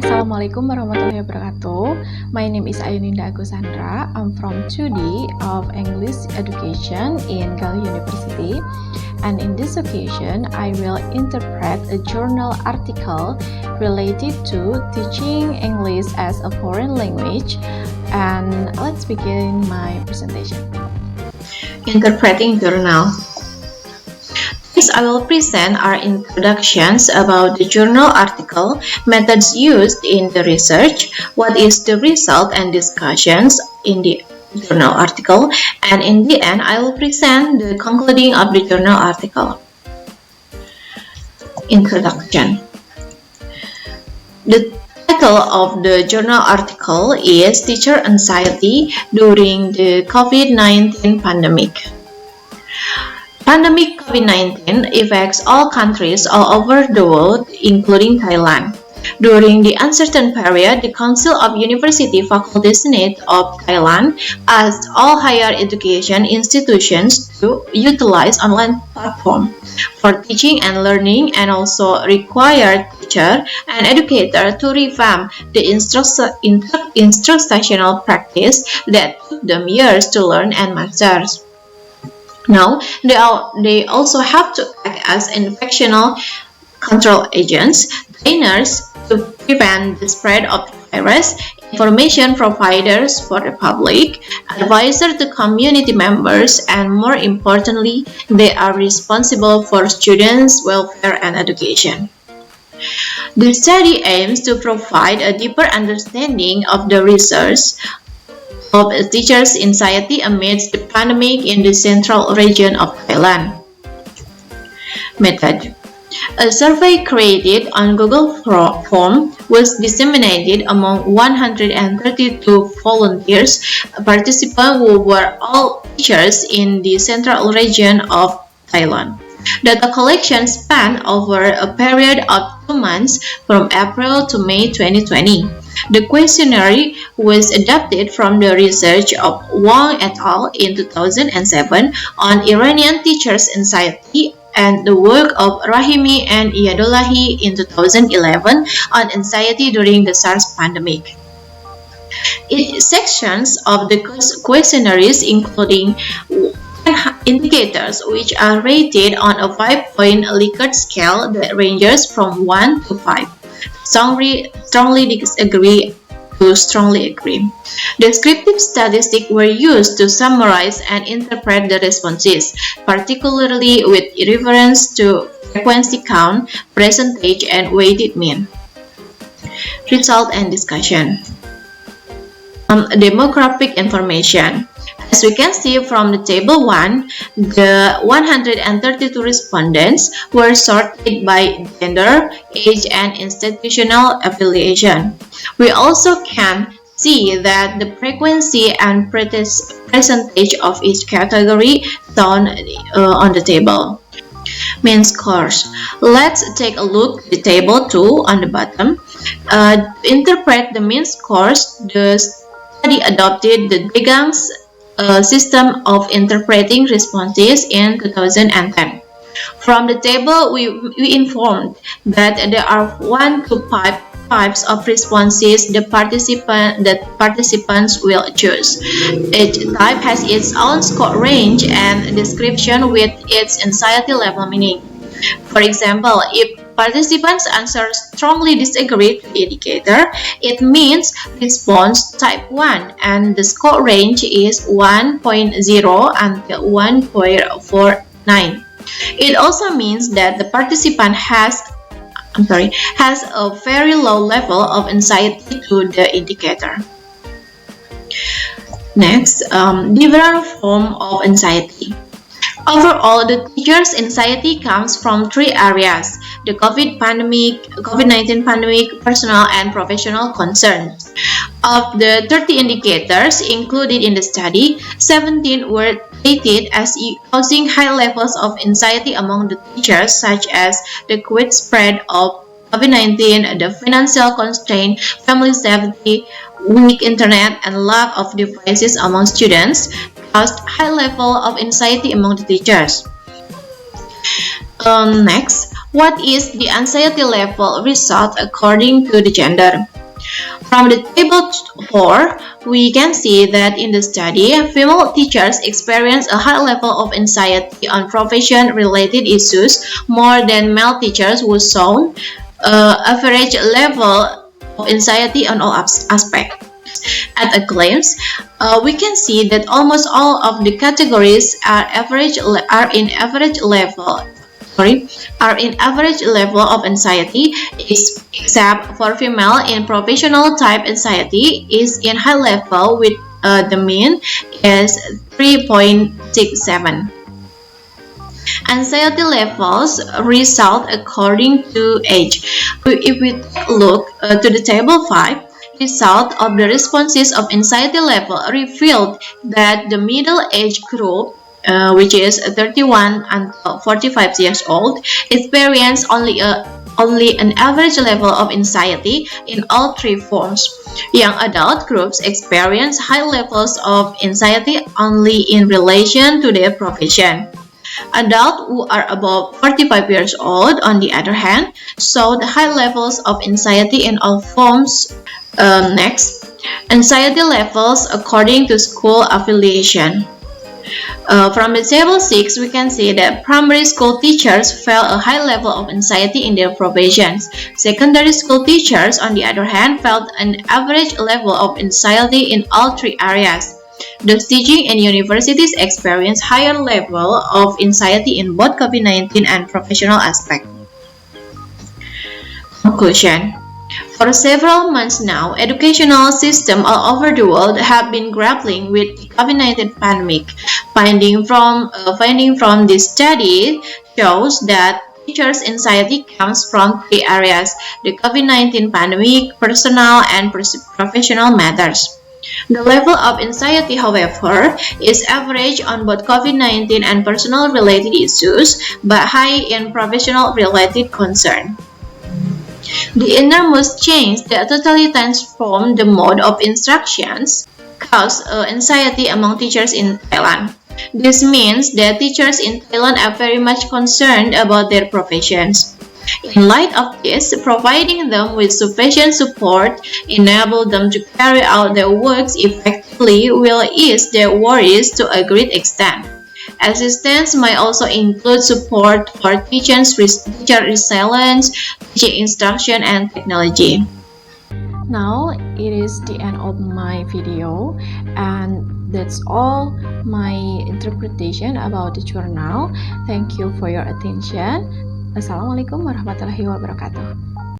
Assalamualaikum warahmatullahi wabarakatuh. My name is Ayuninda Agusandra. I'm from 2D of English Education in Galuh University. And in this occasion, I will interpret a journal article related to teaching English as a foreign language. And let's begin my presentation. Interpreting journal. Next, I will present our introductions about the journal article, methods used in the research, what is the result and discussions in the journal article, and in the end, I will present the concluding of the journal article. Introduction. The title of the journal article is Teacher Anxiety During the COVID-19 Pandemic. Pandemic COVID-19 affects all countries all over the world, including Thailand. During the uncertain period, the Council of University Faculty Senate of Thailand asked all higher education institutions to utilize online platform for teaching and learning, and also required teacher and educator to revamp the instructional practice that took them years to learn and master. Now, they also have to act as infection control agents, trainers to prevent the spread of the virus, information providers for the public, advisor to community members, and more importantly, they are responsible for students' welfare and education. The study aims to provide a deeper understanding of the research of teachers' anxiety amidst the pandemic in the central region of Thailand. Method. A survey created on Google Form was disseminated among 132 volunteers, participants who were all teachers in the central region of Thailand. Data collection spanned over a period of 2 months from April to May 2020. The questionnaire was adapted from the research of Wang et al. In 2007 on Iranian teachers' anxiety and the work of Rahimi and Iyadullahi in 2011 on anxiety during the SARS pandemic. Sections of the questionnaires including indicators which are rated on a 5-point Likert scale that ranges from 1 to 5. Strongly disagree to strongly agree. Descriptive statistics were used to summarize and interpret the responses, particularly with reference to frequency count, percentage, and weighted mean. Result and discussion. Demographic information. As we can see from the table 1, the 132 respondents were sorted by gender, age, and institutional affiliation. We also can see that the frequency and percentage of each category shown on the table. Main scores. Let's take a look at the table 2 on the bottom. To interpret the mean scores, the study adopted the Degang's system of interpreting responses in 2010. From the table, we informed that there are 1 to 5 types of responses the participants will choose. Each type has its own score range and description with its anxiety level meaning. For example, if participants answer strongly disagree to the indicator, it means response type 1 and the score range is 1.0 until 1.49. It also means that the participant has a very low level of anxiety to the indicator. Next, different form of anxiety. Overall, the teacher's anxiety comes from 3 areas: the COVID-19 pandemic, personal and professional concerns. Of the 30 indicators included in the study, 17 were rated as causing high levels of anxiety among the teachers, such as the quick spread of COVID-19, the financial constraint, family safety, weak internet, and lack of devices among students caused high level of anxiety among the teachers. Next, what is the anxiety level result according to the gender? From the table 4, we can see that in the study, female teachers experience a high level of anxiety on profession-related issues more than male teachers who shown average level of anxiety on all aspects. At a glance, we can see that almost all of the categories are in average level of anxiety, except for female in professional type anxiety is in high level with the mean is 3.67. Anxiety levels result according to age. If we take a look to the table 5, result of the responses of anxiety level revealed that the middle age group, which is 31 until 45 years old, experience only an average level of anxiety in all 3 forms. Young adult groups experience high levels of anxiety only in relation to their profession. Adults who are above 45 years old, on the other hand, showed high levels of anxiety in all forms. Next, anxiety levels according to school affiliation. From the table 6, we can see that primary school teachers felt a high level of anxiety in their professions. Secondary school teachers, on the other hand, felt an average level of anxiety in all 3 areas. Those teaching in universities experience higher level of anxiety in both COVID-19 and professional aspects. Conclusion. For several months now, educational systems all over the world have been grappling with the COVID-19 pandemic. Finding from this study shows that teachers' anxiety comes from 3 areas: the COVID-19 pandemic, personal and professional matters. The level of anxiety, however, is average on both COVID-19 and personal-related issues, but high in professional-related concern. The enormous change that totally transformed the mode of instructions caused anxiety among teachers in Thailand. This means that teachers in Thailand are very much concerned about their professions. In light of this, providing them with sufficient support enable them to carry out their works effectively will ease their worries to a great extent. Assistance might also include support for teacher resilience, teaching instruction, and technology. Now it is the end of my video, and that's all my interpretation about the journal. Thank you for your attention. Assalamualaikum warahmatullahi wabarakatuh.